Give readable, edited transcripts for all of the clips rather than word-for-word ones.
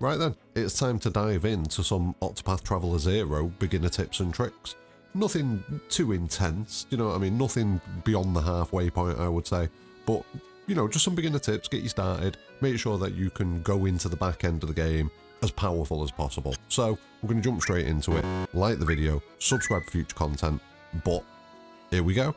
Right then, it's time to dive into some Octopath Traveler 0 beginner tips and tricks. Nothing too intense, you know what I mean, nothing beyond the halfway point I would say, but you know, just some beginner tips, get you started, make sure that you can go into the back end of the game as powerful as possible. So, we're going to jump straight into it, like the video, subscribe for future content, but here we go.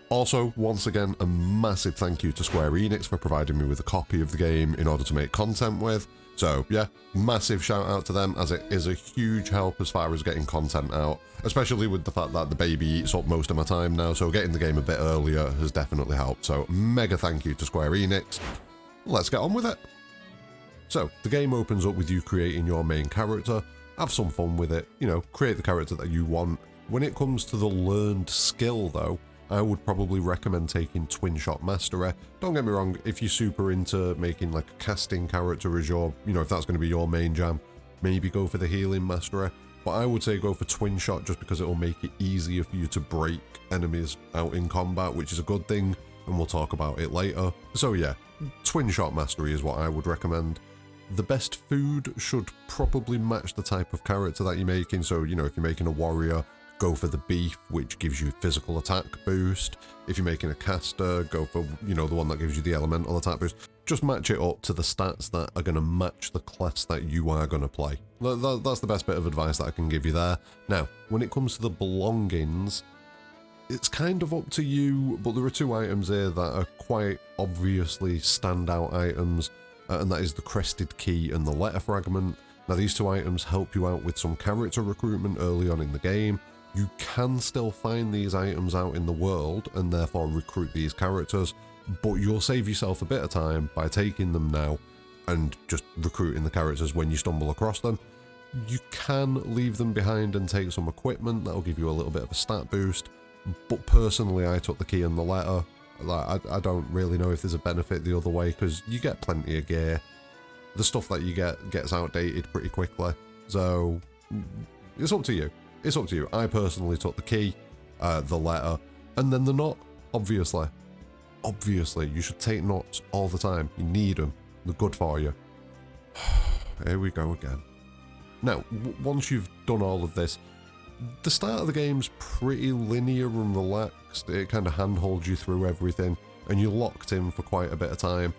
Also, once again, a massive thank you to Square Enix for providing me with a copy of the game in order to make content with. So yeah, massive shout out to them, as it is a huge help as far as getting content out, especially with the fact that the baby eats up most of my time now, so getting the game a bit earlier has definitely helped. So mega thank you to Square Enix. Let's get on with it. So the game opens up with you creating your main character. Have some fun with it, you know, create the character that you want. When it comes to the learned skill though, I would probably recommend taking Twin Shot Mastery. Don't get me wrong, if you're super into making like a casting character as your, you know, if that's going to be your main jam, maybe go for the Healing Mastery. But I would say go for Twin Shot just because it will make it easier for you to break enemies out in combat, which is a good thing, and we'll talk about it later. So yeah, Twin Shot Mastery is what I would recommend. The best food should probably match the type of character that you're making. So, you know, if you're making a warrior, go for the beef, which gives you physical attack boost. If you're making a caster, go for, you know, the one that gives you the elemental attack boost. Just match it up to the stats that are going to match the class that you are going to play. That's the best bit of advice that I can give you there. Now, when it comes to the belongings, it's kind of up to you, but there are two items here that are quite obviously standout items, and that is the Crested Key and the Letter Fragment. Now, these two items help you out with some character recruitment early on in the game. You can still find these items out in the world and therefore recruit these characters, but you'll save yourself a bit of time by taking them now and just recruiting the characters when you stumble across them. You can leave them behind and take some equipment, that'll give you a little bit of a stat boost, but personally I took the key and the letter. I don't really know if there's a benefit the other way because you get plenty of gear. The stuff that you get gets outdated pretty quickly, so it's up to you. It's up to you. I personally took the key, the letter, and then the knot, obviously. Obviously, you should take knots all the time. You need them. They're good for you. Here we go again. Now, once you've done all of this, the start of the game's pretty linear and relaxed. It kind of handholds you through everything, and you're locked in for quite a bit of time.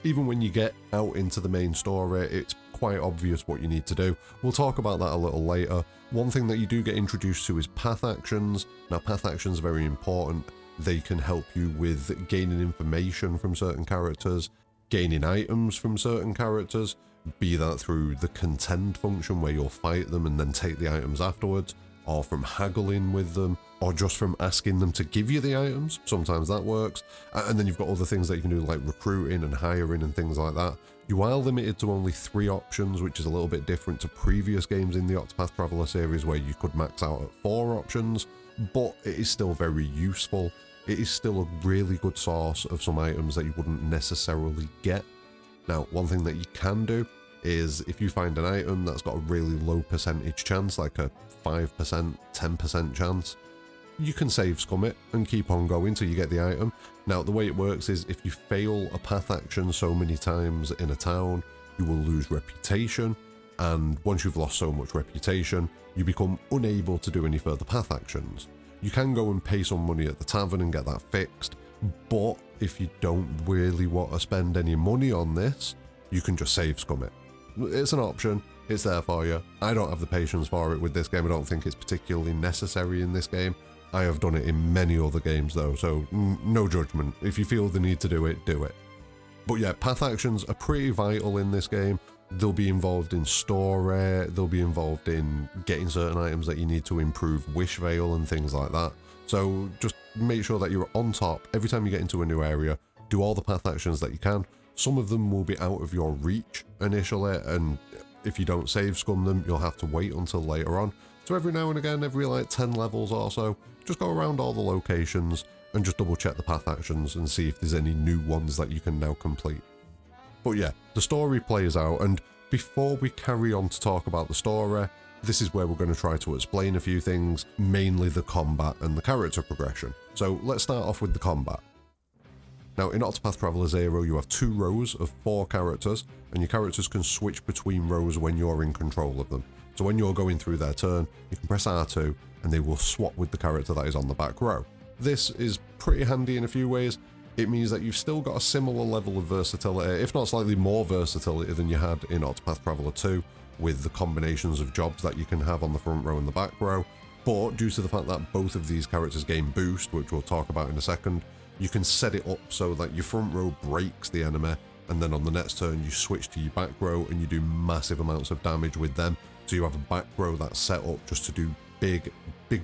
Even when you get out into the main story, it's quite obvious what you need to do. We'll talk about that a little later. One thing that you do get introduced to is path actions. Now, path actions are very important. They can help you with gaining information from certain characters, gaining items from certain characters, be that through the contend function where you'll fight them and then take the items afterwards, or from haggling with them, or just from asking them to give you the items. Sometimes that works. And then you've got other things that you can do like recruiting and hiring and things like that. You are limited to only 3 options, which is a little bit different to previous games in the Octopath Traveler series where you could max out at 4 options, but it is still very useful. It is still a really good source of some items that you wouldn't necessarily get. Now, one thing that you can do is if you find an item that's got a really low percentage chance, like a 5%, 10% chance, you can save scum it and keep on going till you get the item. Now, the way it works is if you fail a path action so many times in a town, you will lose reputation, and once you've lost so much reputation, you become unable to do any further path actions. You can go and pay some money at the tavern and get that fixed, but if you don't really want to spend any money on this, you can just save scum it. It's an option, it's there for you. I don't have the patience for it with this game. I don't think it's particularly necessary in this game. I have done it in many other games though, so no judgment. If you feel the need to do it, do it. But yeah, path actions are pretty vital in this game. They'll be involved in story, they'll be involved in getting certain items that you need to improve Wish Veil and things like that. So just make sure that you're on top every time you get into a new area. Do all the path actions that you can. Some of them will be out of your reach initially, and if you don't save scum them, you'll have to wait until later on. So every now and again, every like 10 levels or so, just go around all the locations and just double check the path actions and see if there's any new ones that you can now complete. But yeah, the story plays out, and before we carry on to talk about the story, this is where we're going to try to explain a few things, mainly the combat and the character progression. So let's start off with the combat. Now, in Octopath Traveler 0, you have 2 rows of 4 characters, and your characters can switch between rows when you're in control of them. So when you're going through their turn, you can press R2, and they will swap with the character that is on the back row. This is pretty handy in a few ways. It means that you've still got a similar level of versatility, if not slightly more versatility than you had in Octopath Traveler 2, with the combinations of jobs that you can have on the front row and the back row. But due to the fact that both of these characters gain boost, which we'll talk about in a second, you can set it up so that your front row breaks the enemy, and then on the next turn you switch to your back row and you do massive amounts of damage with them. So you have a back row that's set up just to do big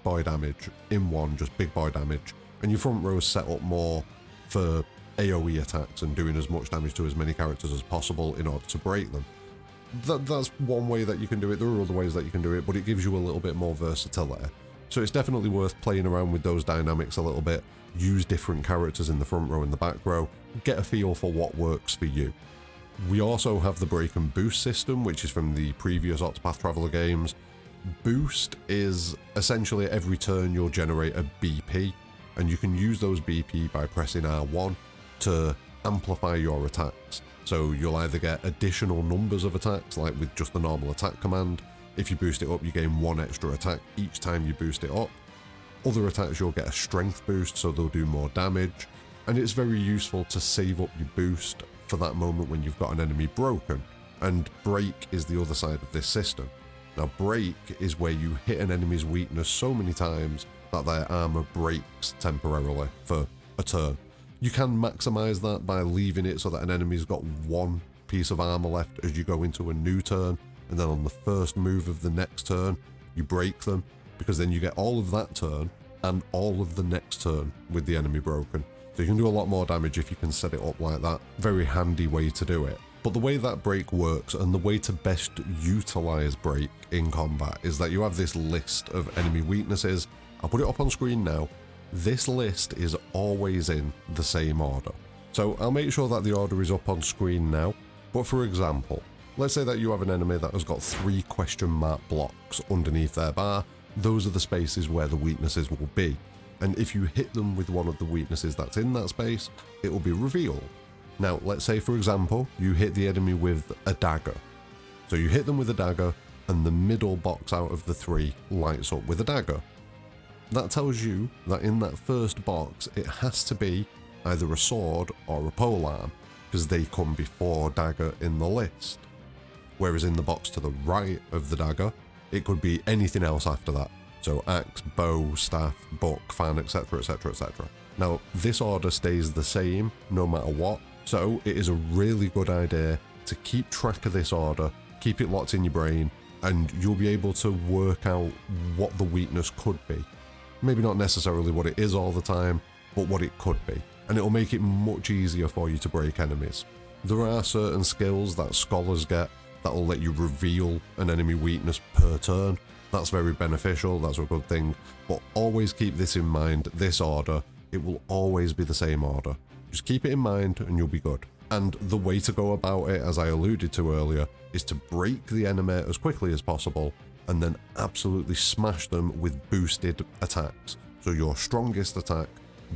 boy damage in one, just big boy damage, and your front row is set up more for AoE attacks and doing as much damage to as many characters as possible in order to break them. That's one way that you can do it. There are other ways that you can do it, but it gives you a little bit more versatility. So it's definitely worth playing around with those dynamics a little bit, use different characters in the front row and the back row, get a feel for what works for you. We also have the break and boost system, which is from the previous Octopath Traveler games. Boost is essentially every turn you'll generate a BP, and you can use those BP by pressing R1 to amplify your attacks. So you'll either get additional numbers of attacks, like with just the normal attack command. If you boost it up, you gain 1 extra attack each time you boost it up. Other attacks, you'll get a strength boost, so they'll do more damage. And it's very useful to save up your boost for that moment when you've got an enemy broken. And break is the other side of this system. Now, break is where you hit an enemy's weakness so many times that their armor breaks temporarily for a turn. You can maximize that by leaving it so that an enemy's got 1 piece of armor left as you go into a new turn, and then on the first move of the next turn, you break them, because then you get all of that turn and all of the next turn with the enemy broken. So you can do a lot more damage if you can set it up like that. Very handy way to do it. But the way that break works and the way to best utilize break in combat is that you have this list of enemy weaknesses. I'll put it up on screen now. This list is always in the same order. So I'll make sure that the order is up on screen now. But for example, let's say that you have an enemy that has got 3 question mark blocks underneath their bar. Those are the spaces where the weaknesses will be. And if you hit them with one of the weaknesses that's in that space, it will be revealed. Now, let's say, for example, you hit the enemy with a dagger. So you hit them with a dagger, and the middle box out of the 3 lights up with a dagger. That tells you that in that first box, it has to be either a sword or a polearm, because they come before dagger in the list. Whereas in the box to the right of the dagger, it could be anything else after that. So axe, bow, staff, book, fan, etc, etc, etc. Now, this order stays the same no matter what, so it is a really good idea to keep track of this order, keep it locked in your brain, and you'll be able to work out what the weakness could be. Maybe not necessarily what it is all the time, but what it could be. And it'll make it much easier for you to break enemies. There are certain skills that scholars get that will let you reveal an enemy weakness per turn. That's very beneficial, that's a good thing. But always keep this in mind, this order, it will always be the same order. Just keep it in mind and you'll be good. And the way to go about it, as I alluded to earlier, is to break the enemy as quickly as possible and then absolutely smash them with boosted attacks. So your strongest attack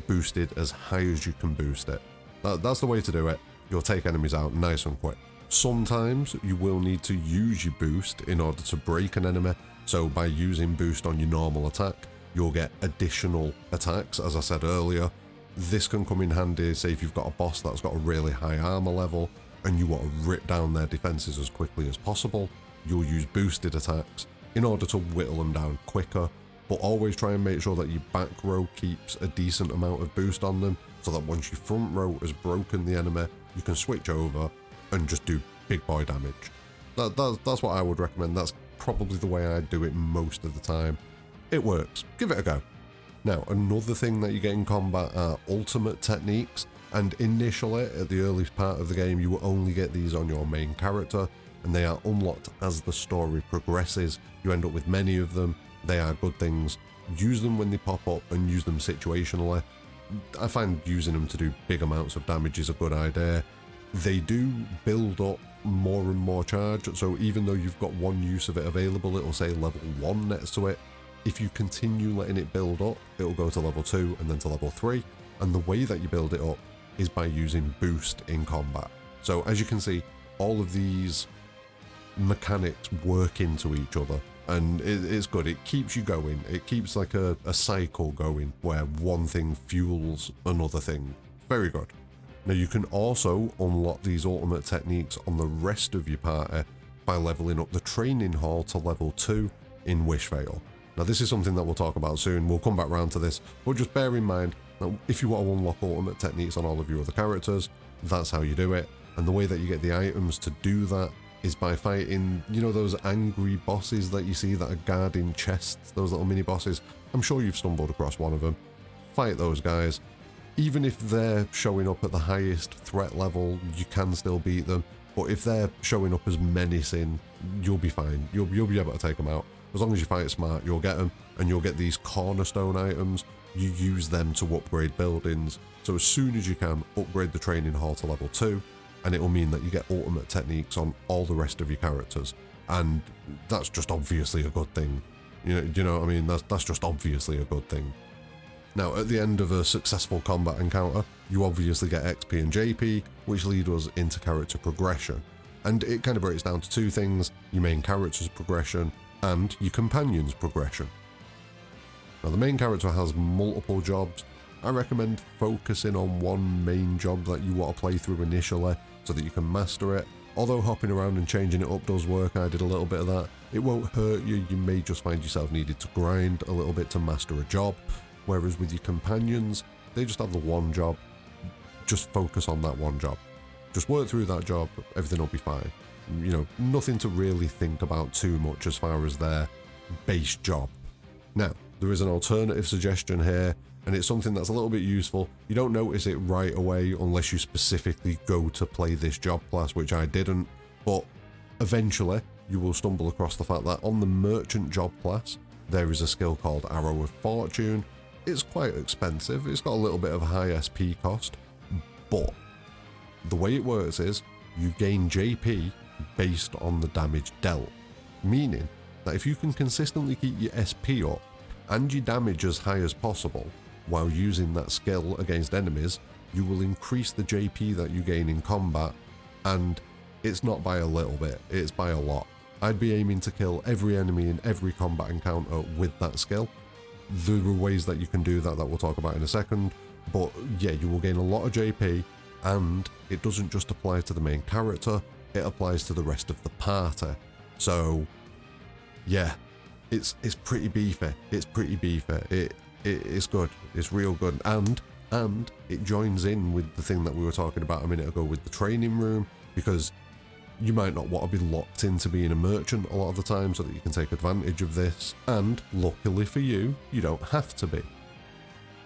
boosted as high as you can boost it. That's the way to do it. You'll take enemies out nice and quick. Sometimes you will need to use your boost in order to break an enemy. So by using boost on your normal attack, you'll get additional attacks, as I said earlier. This can come in handy, say if you've got a boss that's got a really high armor level and you want to rip down their defenses as quickly as possible, you'll use boosted attacks in order to whittle them down quicker, but always try and make sure that your back row keeps a decent amount of boost on them, so that once your front row has broken the enemy, you can switch over and just do big boy damage. That's what I would recommend. That's probably the way I do it most of the time. It works. Give it a go. Now, another thing that you get in combat are ultimate techniques, and initially, at the early part of the game, you will only get these on your main character, and they are unlocked as the story progresses. You end up with many of them. They are good things. Use them when they pop up and use them situationally. I find using them to do big amounts of damage is a good idea. They do build up more and more charge, so even though you've got one use of it available, it'll say level 1 next to it. If you continue letting it build up, it'll go to level 2 and then to level 3, and the way that you build it up is by using boost in combat. So as you can see, all of these mechanics work into each other, and it's good. It keeps you going. It keeps like a cycle going where one thing fuels another thing. Very good. Now you can also unlock these ultimate techniques on the rest of your party by leveling up the training hall to level 2 in Wishvale. Now this is something that we'll talk about soon. We'll come back round to this, but just bear in mind that if you want to unlock ultimate techniques on all of your other characters, that's how you do it. And the way that you get the items to do that is by fighting, you know, those angry bosses that you see that are guarding chests, those little mini bosses. I'm sure you've stumbled across one of them. Fight those guys. Even if they're showing up at the highest threat level, you can still beat them. But if they're showing up as menacing, you'll be fine. You'll be able to take them out. As long as you fight smart, you'll get them, and you'll get these cornerstone items. You use them to upgrade buildings. So as soon as you can, upgrade the training hall to level 2, and it will mean that you get ultimate techniques on all the rest of your characters. And that's just obviously a good thing. You know what I mean? That's just obviously a good thing. Now, at the end of a successful combat encounter, you obviously get XP and JP, which lead us into character progression. And it kind of breaks down to two things: your main character's progression and your companion's progression. Now, the main character has multiple jobs. I recommend focusing on one main job that you want to play through initially so that you can master it. Although hopping around and changing it up does work, I did a little bit of that. It won't hurt you. You may just find yourself needed to grind a little bit to master a job. Whereas with your companions, they just have the one job. Just focus on that one job. Just work through that job, everything will be fine. You know, nothing to really think about too much as far as their base job. Now, there is an alternative suggestion here, and it's something that's a little bit useful. You don't notice it right away unless you specifically go to play this job class, which I didn't, but eventually you will stumble across the fact that on the merchant job class, there is a skill called Arrow of Fortune. It's quite expensive, it's got a little bit of a high SP cost, but the way it works is you gain JP based on the damage dealt, meaning that if you can consistently keep your SP up and your damage as high as possible while using that skill against enemies, you will increase the JP that you gain in combat, and it's not by a little bit, it's by a lot. I'd be aiming to kill every enemy in every combat encounter with that skill. There are ways that you can do that we'll talk about in a second, but yeah, you will gain a lot of JP, and it doesn't just apply to the main character, it applies to the rest of the party. So yeah, it's pretty beefy. It's pretty beefy. It's good. It's real good, and it joins in with the thing that we were talking about a minute ago with the training room, because you might not want to be locked into being a merchant a lot of the time so that you can take advantage of this, and luckily for you, you don't have to be.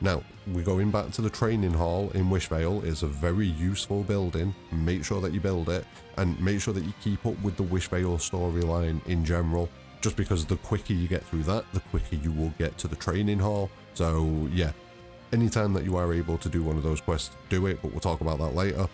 Now, we're going back to the training hall in Wishvale. It's a very useful building. Make sure that you build it, and make sure that you keep up with the Wishvale storyline in general, just because the quicker you get through that, the quicker you will get to the training hall. So yeah, anytime that you are able to do one of those quests, do it, but we'll talk about that later.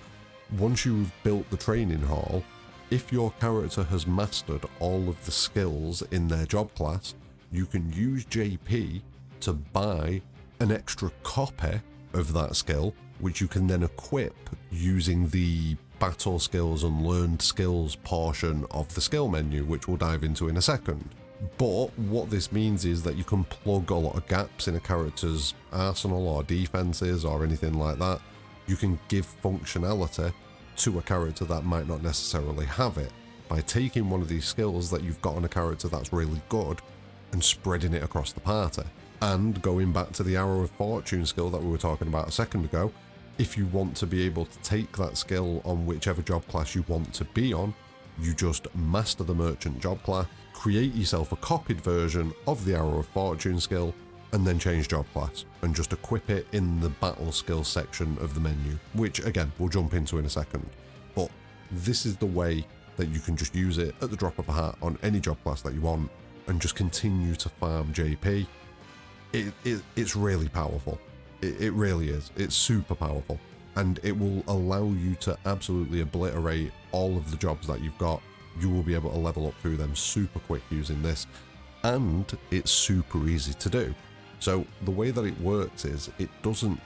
Once you've built the training hall, if your character has mastered all of the skills in their job class, you can use JP to buy an extra copy of that skill, which you can then equip using the battle skills and learned skills portion of the skill menu, which we'll dive into in a second. But what this means is that you can plug a lot of gaps in a character's arsenal or defenses or anything like that. You can give functionality to a character that might not necessarily have it by taking one of these skills that you've got on a character that's really good and spreading it across the party. And going back to the Arrow of Fortune skill that we were talking about a second ago, if you want to be able to take that skill on whichever job class you want to be on, you just master the merchant job class, create yourself a copied version of the Arrow of Fortune skill, and then change job class and just equip it in the battle skills section of the menu, which again we'll jump into in a second. But this is the way that you can just use it at the drop of a hat on any job class that you want and just continue to farm JP. It's really powerful. It really is. It's super powerful, and it will allow you to absolutely obliterate all of the jobs that you've got. You will be able to level up through them super quick using this, and it's super easy to do. So the way that it works is it doesn't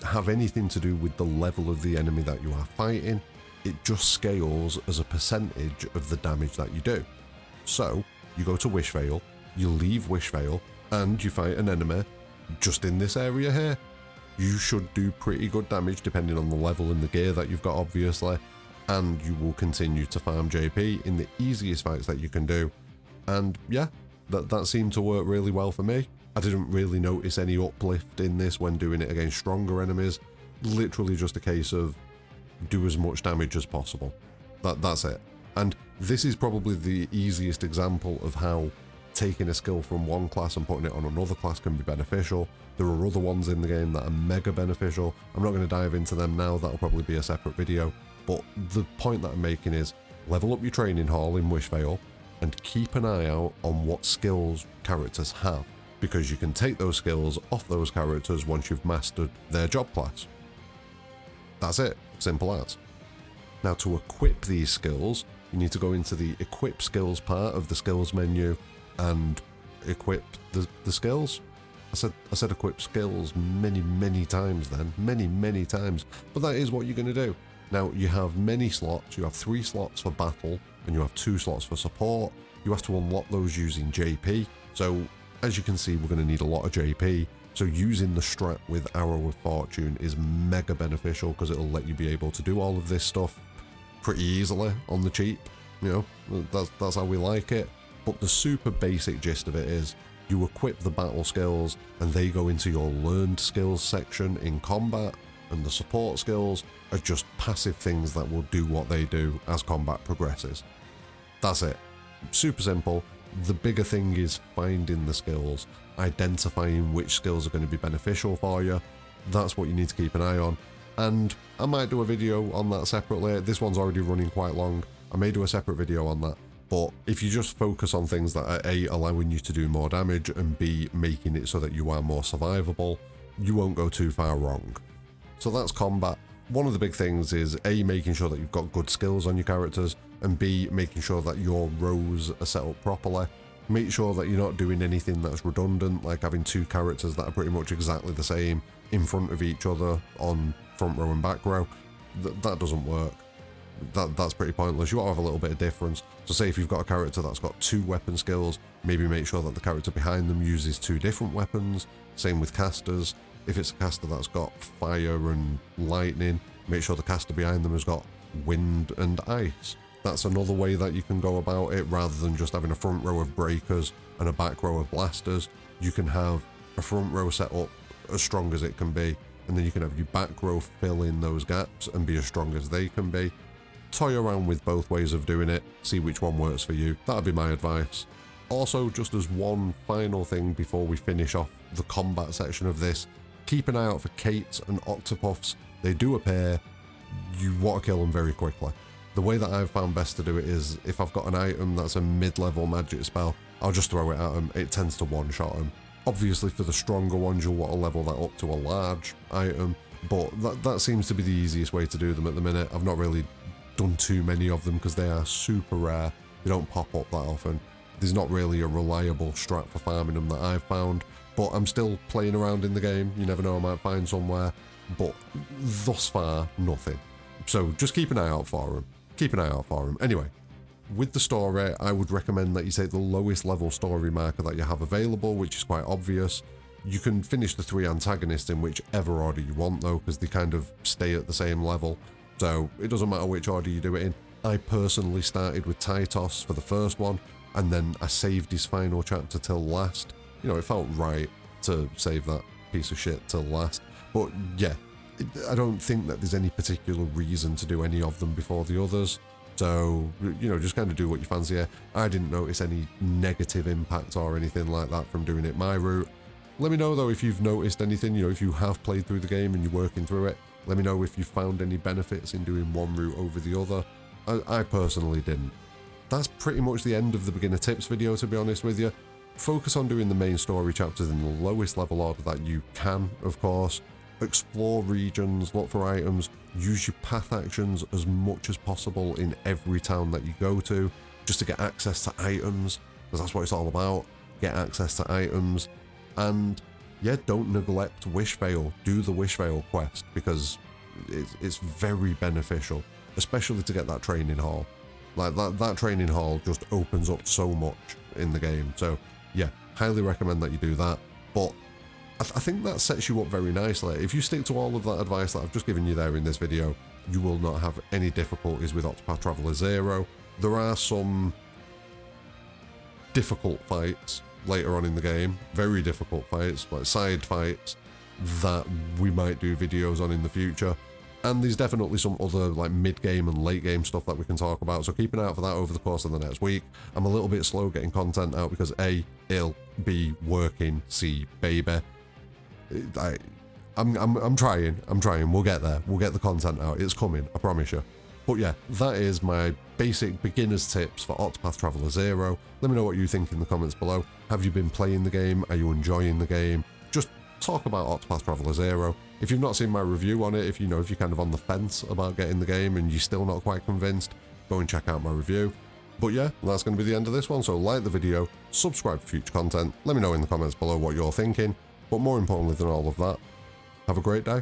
have anything to do with the level of the enemy that you are fighting. It just scales as a percentage of the damage that you do. So you go to Wishvale, you leave Wishvale, and you fight an enemy just in this area here. You should do pretty good damage depending on the level and the gear that you've got, obviously, and you will continue to farm JP in the easiest fights that you can do. And yeah, that seemed to work really well for me. I didn't really notice any uplift in this when doing it against stronger enemies. Literally just a case of do as much damage as possible. That's it. And this is probably the easiest example of how taking a skill from one class and putting it on another class can be beneficial. There are other ones in the game that are mega beneficial. I'm not going to dive into them now, that'll probably be a separate video. But the point that I'm making is level up your training hall in Wishvale and keep an eye out on what skills characters have, because you can take those skills off those characters once you've mastered their job class. That's it, simple as. Now to equip these skills, you need to go into the equip skills part of the skills menu and equip the skills. I said equip skills many times then, many times, but that is what you're going to do. Now you have many slots, you have 3 slots for battle and you have 2 slots for support. You have to unlock those using JP, so as you can see we're going to need a lot of JP, so using the strat with Arrow of Fortune is mega beneficial because it'll let you be able to do all of this stuff pretty easily on the cheap, you know, that's how we like it. But the super basic gist of it is you equip the battle skills and they go into your learned skills section in combat, and the support skills are just passive things that will do what they do as combat progresses. That's it. Super simple. The bigger thing is finding the skills, identifying which skills are going to be beneficial for you. That's what you need to keep an eye on. And I might do a video on that separately. This one's already running quite long. I may do a separate video on that. But if you just focus on things that are A, allowing you to do more damage, and B, making it so that you are more survivable, you won't go too far wrong. So that's combat. One of the big things is A, making sure that you've got good skills on your characters, and B, making sure that your rows are set up properly. Make sure that you're not doing anything that's redundant, like having 2 characters that are pretty much exactly the same in front of each other on front row and back row. That doesn't work. That's pretty pointless. You want to have a little bit of difference. So say if you've got a character that's got 2 weapon skills, maybe make sure that the character behind them uses 2 different weapons. Same with casters. If it's a caster that's got fire and lightning, make sure the caster behind them has got wind and ice. That's another way that you can go about it, rather than just having a front row of breakers and a back row of blasters. You can have a front row set up as strong as it can be, and then you can have your back row fill in those gaps and be as strong as they can be. Toy around with both ways of doing it, see which one works for you. That'd be my advice. Also, just as one final thing before we finish off the combat section of this, keep an eye out for Kates and Octopaths. They do appear. You want to kill them very quickly. The way that I've found best to do it is, if I've got an item that's a mid-level magic spell, I'll just throw it at them. It tends to one-shot them. Obviously for the stronger ones you'll want to level that up to a large item, but that seems to be the easiest way to do them at the minute. I've not really done too many of them because they are super rare. They don't pop up that often. There's not really a reliable strat for farming them that I've found, but I'm still playing around in the game. You never know, I might find somewhere, but thus far, nothing. So just keep an eye out for them. Keep an eye out for them. Anyway, with the story, I would recommend that you take the lowest level story marker that you have available, which is quite obvious. You can finish the 3 antagonists in whichever order you want though, because they kind of stay at the same level. So it doesn't matter which order you do it in. I personally started with Tytos for the first one, and then I saved his final chapter till last. You know, it felt right to save that piece of shit till last. But yeah, I don't think that there's any particular reason to do any of them before the others. So, you know, just kind of do what you fancy here. I didn't notice any negative impact or anything like that from doing it my route. Let me know though if you've noticed anything, you know, if you have played through the game and you're working through it. Let me know if you found any benefits in doing one route over the other. I personally didn't. That's pretty much the end of the beginner tips video, to be honest with you. Focus on doing the main story chapters in the lowest level order that you can, of course. Explore regions, look for items, use your path actions as much as possible in every town that you go to, just to get access to items, because that's what it's all about. Get access to items. And yeah, don't neglect Wish Veil. Do the Wish Veil quest, because it's very beneficial, especially to get that training hall. Like that training hall just opens up so much in the game. So yeah, highly recommend that you do that. But I think that sets you up very nicely. If you stick to all of that advice that I've just given you there in this video, you will not have any difficulties with Octopath Traveler 0. There are some difficult fights later on in the game, very difficult fights, like side fights, that we might do videos on in the future. And there's definitely some other like mid-game and late-game stuff that we can talk about, so keep an eye out for that over the course of the next week. I'm a little bit slow getting content out because A, it'll be working, C, baby. I'm trying, we'll get there, we'll get the content out, it's coming, I promise you. But yeah, that is my basic beginner's tips for Octopath Traveler 0. Let me know what you think in the comments below. Have you been playing the game? Are you enjoying the game? Just talk about Octopath Traveler 0. If you've not seen my review on it, if you're kind of on the fence about getting the game and you're still not quite convinced, go and check out my review. But yeah, that's going to be the end of this one, so like the video, subscribe for future content, let me know in the comments below what you're thinking, but more importantly than all of that, have a great day.